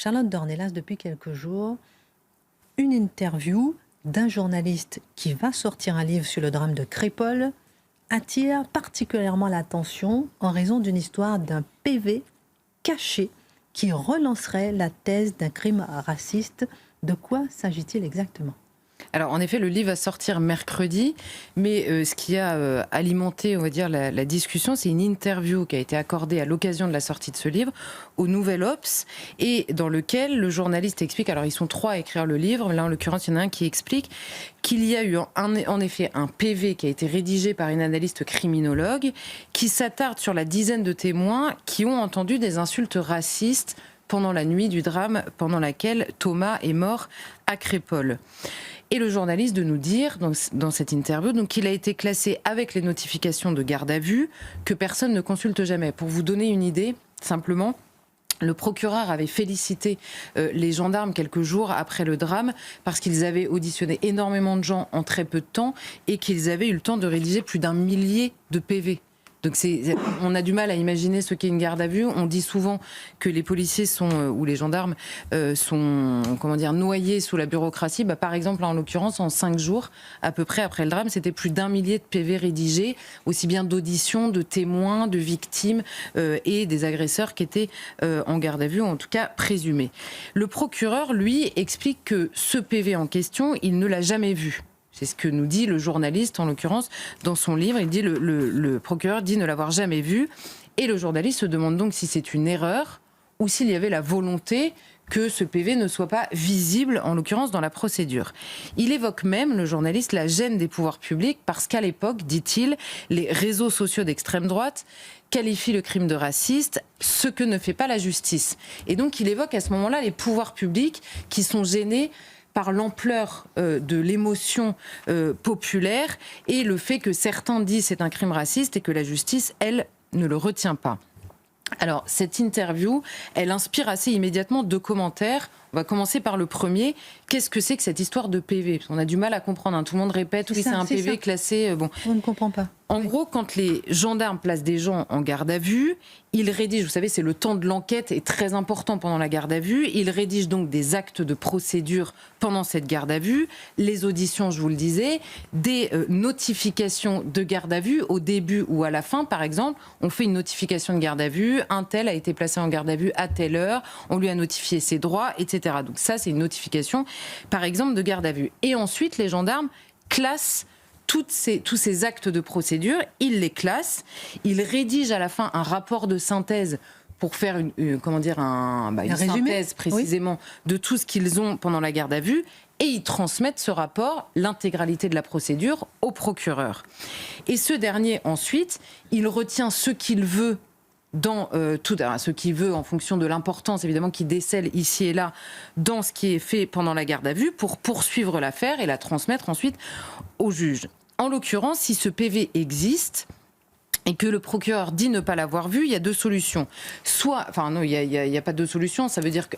Charlotte Dornelas, depuis quelques jours, une interview d'un journaliste qui va sortir un livre sur le drame de Crépol attire particulièrement l'attention en raison d'une histoire d'un PV caché qui relancerait la thèse d'un crime raciste. De quoi s'agit-il exactement ? Alors, en effet, le livre va sortir mercredi, mais ce qui a alimenté, on va dire, la discussion, c'est une interview qui a été accordée à l'occasion de la sortie de ce livre au Nouvel Obs, et dans lequel le journaliste explique, alors ils sont 3 à écrire le livre, là en l'occurrence il y en a un qui explique qu'il y a eu en effet un PV qui a été rédigé par une analyste criminologue qui s'attarde sur la dizaine de témoins qui ont entendu des insultes racistes pendant la nuit du drame pendant laquelle Thomas est mort à Crépol. Et le journaliste de nous dire, dans cette interview, qu'il a été classé avec les notifications de garde à vue que personne ne consulte jamais. Pour vous donner une idée, simplement, le procureur avait félicité les gendarmes quelques jours après le drame parce qu'ils avaient auditionné énormément de gens en très peu de temps et qu'ils avaient eu le temps de rédiger plus d'1 millier de PV. Donc on a du mal à imaginer ce qu'est une garde à vue. On dit souvent que les policiers ou les gendarmes sont noyés sous la bureaucratie. Par exemple, en l'occurrence, en 5 jours, à peu près après le drame, c'était plus d'1 millier de PV rédigés, aussi bien d'auditions, de témoins, de victimes et des agresseurs qui étaient en garde à vue, ou en tout cas présumés. Le procureur, lui, explique que ce PV en question, il ne l'a jamais vu. C'est ce que nous dit le journaliste, en l'occurrence, dans son livre. Il dit le procureur dit ne l'avoir jamais vu. Et le journaliste se demande donc si c'est une erreur ou s'il y avait la volonté que ce PV ne soit pas visible, en l'occurrence, dans la procédure. Il évoque même, le journaliste, la gêne des pouvoirs publics parce qu'à l'époque, dit-il, les réseaux sociaux d'extrême droite qualifient le crime de raciste, ce que ne fait pas la justice. Et donc, il évoque à ce moment-là les pouvoirs publics qui sont gênés par l'ampleur de l'émotion populaire et le fait que certains disent c'est un crime raciste et que la justice, elle, ne le retient pas. Alors, cette interview, elle inspire assez immédiatement 2 commentaires. On va commencer par le premier. Qu'est-ce que c'est que cette histoire de PV ? Parce qu'on a du mal à comprendre. Tout le monde répète, oui, c'est un PV classé. On ne comprend pas. En gros, quand les gendarmes placent des gens en garde à vue, ils rédigent, vous savez, c'est le temps de l'enquête est très important pendant la garde à vue. Ils rédigent donc des actes de procédure pendant cette garde à vue, les auditions, je vous le disais, des notifications de garde à vue au début ou à la fin. Par exemple, on fait une notification de garde à vue, un tel a été placé en garde à vue à telle heure, on lui a notifié ses droits, etc. Donc ça, c'est une notification, par exemple, de garde à vue. Et ensuite, les gendarmes classent tous ces actes de procédure, ils les classent, ils rédigent à la fin un rapport de synthèse pour faire une synthèse précisément de tout ce qu'ils ont pendant la garde à vue, et ils transmettent ce rapport, l'intégralité de la procédure, au procureur. Et ce dernier, ensuite, il retient ce qu'il veut ce qu'il veut en fonction de l'importance évidemment qu'il décèle ici et là dans ce qui est fait pendant la garde à vue pour poursuivre l'affaire et la transmettre ensuite au juge. En l'occurrence, si ce PV existe et que le procureur dit ne pas l'avoir vu, il y a 2 solutions. Il n'y a pas 2 solutions. Ça veut dire que,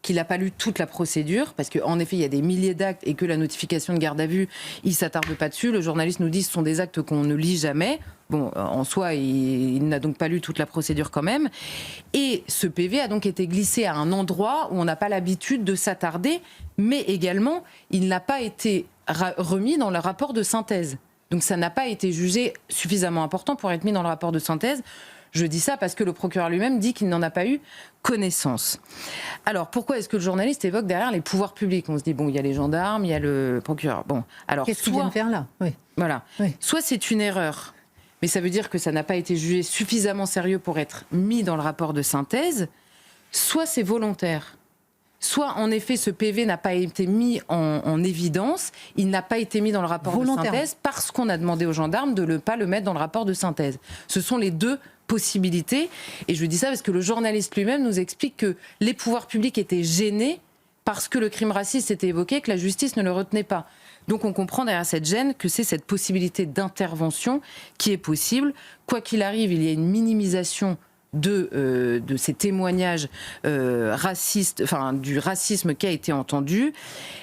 qu'il n'a pas lu toute la procédure, parce qu'en effet, il y a des milliers d'actes et que la notification de garde à vue, il ne s'attarde pas dessus. Le journaliste nous dit que ce sont des actes qu'on ne lit jamais. Bon, en soi, il n'a donc pas lu toute la procédure quand même. Et ce PV a donc été glissé à un endroit où on n'a pas l'habitude de s'attarder, mais également, il n'a pas été remis dans le rapport de synthèse. Donc ça n'a pas été jugé suffisamment important pour être mis dans le rapport de synthèse. Je dis ça parce que le procureur lui-même dit qu'il n'en a pas eu connaissance. Alors, pourquoi est-ce que le journaliste évoque derrière les pouvoirs publics ? On se dit, il y a les gendarmes, il y a le procureur. Alors, qu'est-ce qu'il vient de faire là ? Oui. Voilà. Oui. Soit c'est une erreur, mais ça veut dire que ça n'a pas été jugé suffisamment sérieux pour être mis dans le rapport de synthèse, soit c'est volontaire. Soit, en effet, ce PV n'a pas été mis en évidence, il n'a pas été mis dans le rapport de synthèse parce qu'on a demandé aux gendarmes de ne pas le mettre dans le rapport de synthèse. Ce sont les 2 possibilités. Et je dis ça parce que le journaliste lui-même nous explique que les pouvoirs publics étaient gênés parce que le crime raciste était évoqué, que la justice ne le retenait pas. Donc on comprend derrière cette gêne que c'est cette possibilité d'intervention qui est possible. Quoi qu'il arrive, il y a une minimisation de ces témoignages racistes, du racisme qui a été entendu.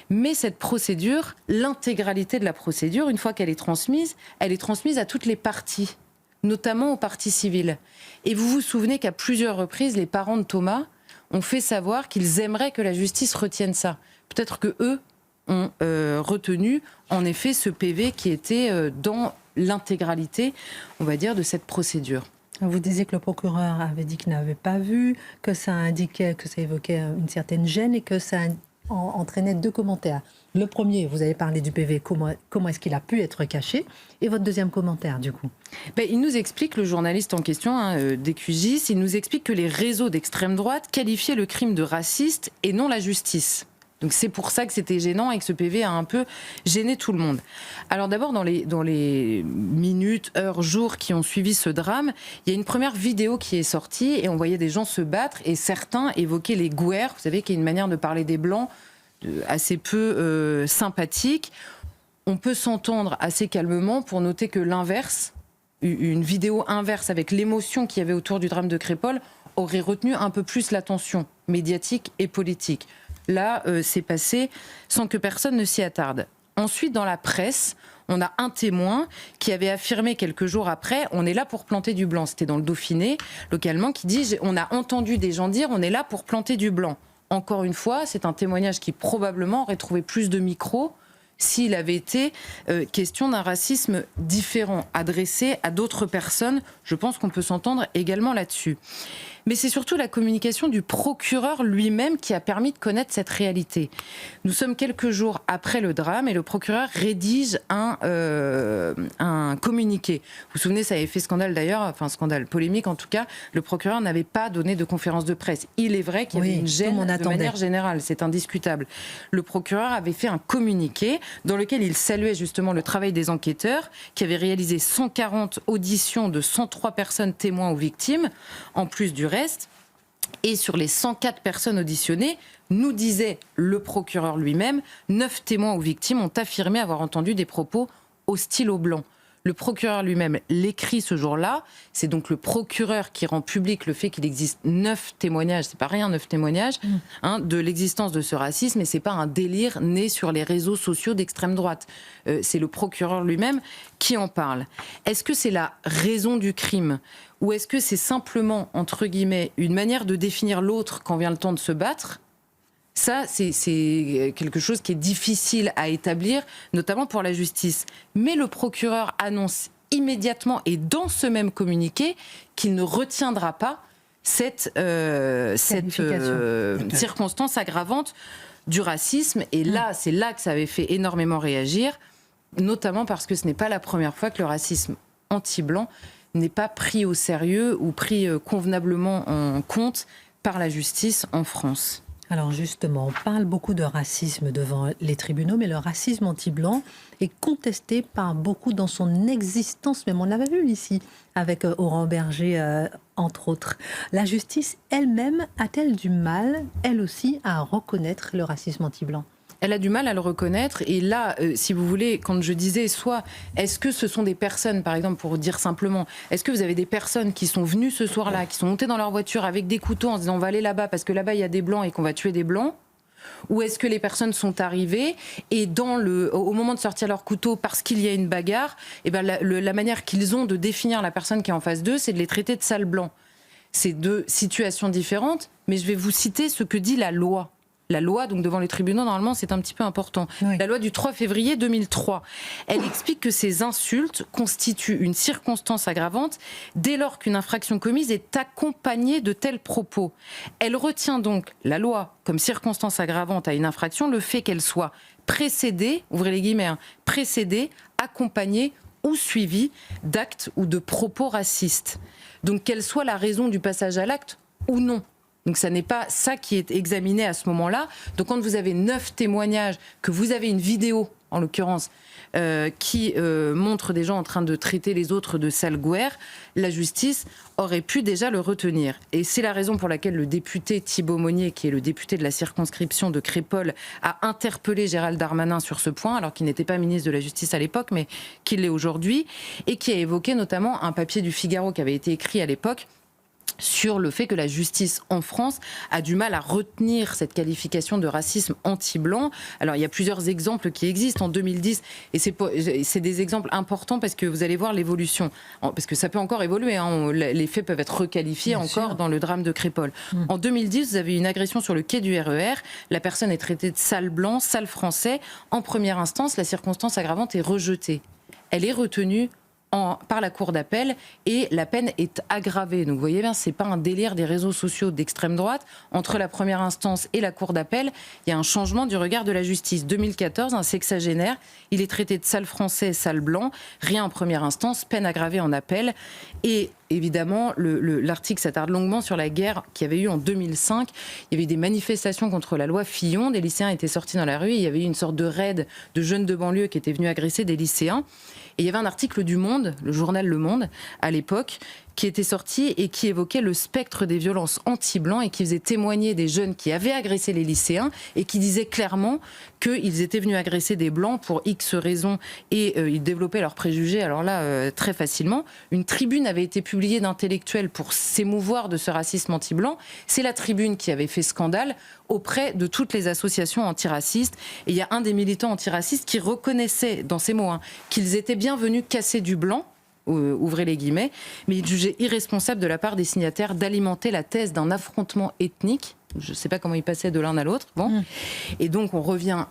Mais cette procédure, l'intégralité de la procédure, une fois qu'elle est transmise à toutes les parties, notamment aux parties civiles. Et vous vous souvenez qu'à plusieurs reprises, les parents de Thomas ont fait savoir qu'ils aimeraient que la justice retienne ça. Peut-être que eux ont retenu, en effet, ce PV qui était dans l'intégralité, on va dire, de cette procédure. Vous disiez que le procureur avait dit qu'il n'avait pas vu, que ça indiquait, que ça évoquait une certaine gêne et que ça entraînait 2 commentaires. Le premier, vous avez parlé du PV, comment est-ce qu'il a pu être caché? Et votre deuxième commentaire, du coup? Il nous explique, le journaliste en question, d'EQJIS, il nous explique que les réseaux d'extrême droite qualifiaient le crime de raciste et non la justice. Donc c'est pour ça que c'était gênant et que ce PV a un peu gêné tout le monde. Alors d'abord, dans les minutes, heures, jours qui ont suivi ce drame, il y a une première vidéo qui est sortie et on voyait des gens se battre et certains évoquaient les gouers, vous savez, qui est une manière de parler des Blancs assez peu sympathique. On peut s'entendre assez calmement pour noter que l'inverse, une vidéo inverse avec l'émotion qu'il y avait autour du drame de Crépol, aurait retenu un peu plus l'attention médiatique et politique. Là, c'est passé sans que personne ne s'y attarde. Ensuite, dans la presse, on a un témoin qui avait affirmé quelques jours après « on est là pour planter du blanc ». C'était dans le Dauphiné, localement, qui dit « on a entendu des gens dire « on est là pour planter du blanc ». Encore une fois, c'est un témoignage qui probablement aurait trouvé plus de micros s'il avait été question d'un racisme différent, adressé à d'autres personnes. Je pense qu'on peut s'entendre également là-dessus. Mais c'est surtout la communication du procureur lui-même qui a permis de connaître cette réalité. Nous sommes quelques jours après le drame et le procureur rédige un communiqué. Vous vous souvenez, ça avait fait scandale d'ailleurs, enfin scandale polémique en tout cas, le procureur n'avait pas donné de conférence de presse. Il est vrai qu'il y avait une gêne de manière générale, c'est indiscutable. Le procureur avait fait un communiqué dans lequel il saluait justement le travail des enquêteurs qui avaient réalisé 140 auditions de 103 personnes témoins ou victimes, en plus du reste. Et sur les 104 personnes auditionnées, nous disait le procureur lui-même, 9 témoins ou victimes ont affirmé avoir entendu des propos hostiles aux Blancs. Le procureur lui-même l'écrit ce jour-là. C'est donc le procureur qui rend public le fait qu'il existe 9 témoignages, c'est pas rien 9 témoignages, de l'existence de ce racisme, et c'est pas un délire né sur les réseaux sociaux d'extrême droite. C'est le procureur lui-même qui en parle. Est-ce que c'est la raison du crime ? Ou est-ce que c'est simplement, entre guillemets, une manière de définir l'autre quand vient le temps de se battre ? Ça, c'est quelque chose qui est difficile à établir, notamment pour la justice. Mais le procureur annonce immédiatement et dans ce même communiqué qu'il ne retiendra pas cette circonstance aggravante du racisme. Et là, c'est là que ça avait fait énormément réagir, notamment parce que ce n'est pas la première fois que le racisme anti-blanc n'est pas pris au sérieux ou pris convenablement en compte par la justice en France. Alors justement, on parle beaucoup de racisme devant les tribunaux, mais le racisme anti-blanc est contesté par beaucoup dans son existence, même on l'avait vu ici avec Oran Berger, entre autres. La justice elle-même a-t-elle du mal, elle aussi, à reconnaître le racisme anti-blanc ? Elle a du mal à le reconnaître. Et là, si vous voulez, quand je disais, soit est-ce que ce sont des personnes, par exemple, pour dire simplement, est-ce que vous avez des personnes qui sont venues ce soir-là, qui sont montées dans leur voiture avec des couteaux en se disant on va aller là-bas parce que là-bas il y a des blancs et qu'on va tuer des blancs ? Ou est-ce que les personnes sont arrivées et au moment de sortir leur couteau parce qu'il y a une bagarre, et ben la manière qu'ils ont de définir la personne qui est en face d'eux, c'est de les traiter de sales blancs. C'est 2 situations différentes, mais je vais vous citer ce que dit la loi. La loi, donc devant les tribunaux, normalement, c'est un petit peu important. Oui. La loi du 3 février 2003, elle explique que ces insultes constituent une circonstance aggravante dès lors qu'une infraction commise est accompagnée de tels propos. Elle retient donc, la loi, comme circonstance aggravante à une infraction, le fait qu'elle soit précédée, ouvrez les guillemets, précédée, accompagnée ou suivie d'actes ou de propos racistes. Donc qu'elle soit la raison du passage à l'acte ou non. Donc ça n'est pas ça qui est examiné à ce moment-là. Donc quand vous avez 9 témoignages, que vous avez une vidéo, en l'occurrence, qui montre des gens en train de traiter les autres de sales gouers, la justice aurait pu déjà le retenir. Et c'est la raison pour laquelle le député Thibault Monnier, qui est le député de la circonscription de Crépol, a interpellé Gérald Darmanin sur ce point, alors qu'il n'était pas ministre de la Justice à l'époque, mais qu'il l'est aujourd'hui, et qui a évoqué notamment un papier du Figaro qui avait été écrit à l'époque, sur le fait que la justice en France a du mal à retenir cette qualification de racisme anti-blanc. Alors, il y a plusieurs exemples qui existent en 2010, et c'est des exemples importants parce que vous allez voir l'évolution. Parce que ça peut encore évoluer, hein, les faits peuvent être requalifiés Bien encore sûr. Dans le drame de Crépol. En 2010, vous avez une agression sur le quai du RER. La personne est traitée de sale blanc, sale français. En première instance, la circonstance aggravante est rejetée. Elle est retenue par la cour d'appel et la peine est aggravée. Donc vous voyez bien, c'est pas un délire des réseaux sociaux d'extrême droite. Entre la première instance et la cour d'appel, il y a un changement du regard de la justice. 2014, un sexagénaire, il est traité de sale français, sale blanc, rien en première instance, peine aggravée en appel. Et évidemment, l'article s'attarde longuement sur la guerre qu'il y avait eu en 2005. Il y avait eu des manifestations contre la loi Fillon. Des lycéens étaient sortis dans la rue. Il y avait eu une sorte de raid de jeunes de banlieue qui étaient venus agresser des lycéens. Et il y avait un article du Monde, le journal Le Monde, à l'époque, qui était sorti et qui évoquait le spectre des violences anti-blancs et qui faisait témoigner des jeunes qui avaient agressé les lycéens et qui disaient clairement qu'ils étaient venus agresser des blancs pour X raisons et ils développaient leurs préjugés, alors là, très facilement. Une tribune avait été publiée d'intellectuels pour s'émouvoir de ce racisme anti-blanc. C'est la tribune qui avait fait scandale auprès de toutes les associations antiracistes. Et il y a un des militants antiracistes qui reconnaissait dans ces mots qu'ils étaient bien venus casser du blanc, ouvrez les guillemets, mais il jugeait irresponsable de la part des signataires d'alimenter la thèse d'un affrontement ethnique. Je ne sais pas comment il passait de l'un à l'autre. Bon. Et donc on revient,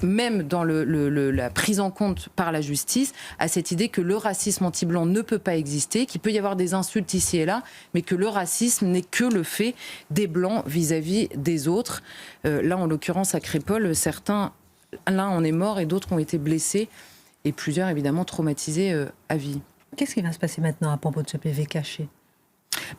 même dans la prise en compte par la justice, à cette idée que le racisme anti-blanc ne peut pas exister, qu'il peut y avoir des insultes ici et là, mais que le racisme n'est que le fait des blancs vis-à-vis des autres. Là, en l'occurrence, à Crépol, certains, l'un en est mort et d'autres ont été blessés. Et plusieurs, évidemment, traumatisés à vie. Qu'est-ce qui va se passer maintenant à propos de ce PV caché ?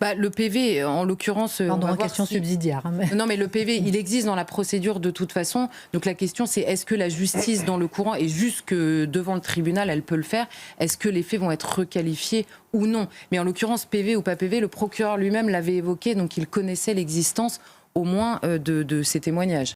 Le PV, en l'occurrence... Pardon, question subsidiaire. Non, mais le PV, il existe dans la procédure de toute façon. Donc la question, c'est est-ce que la justice, dans le courant, et jusque devant le tribunal, elle peut le faire, est-ce que les faits vont être requalifiés ou non ? Mais en l'occurrence, PV ou pas PV, le procureur lui-même l'avait évoqué, donc il connaissait l'existence au moins de ces témoignages.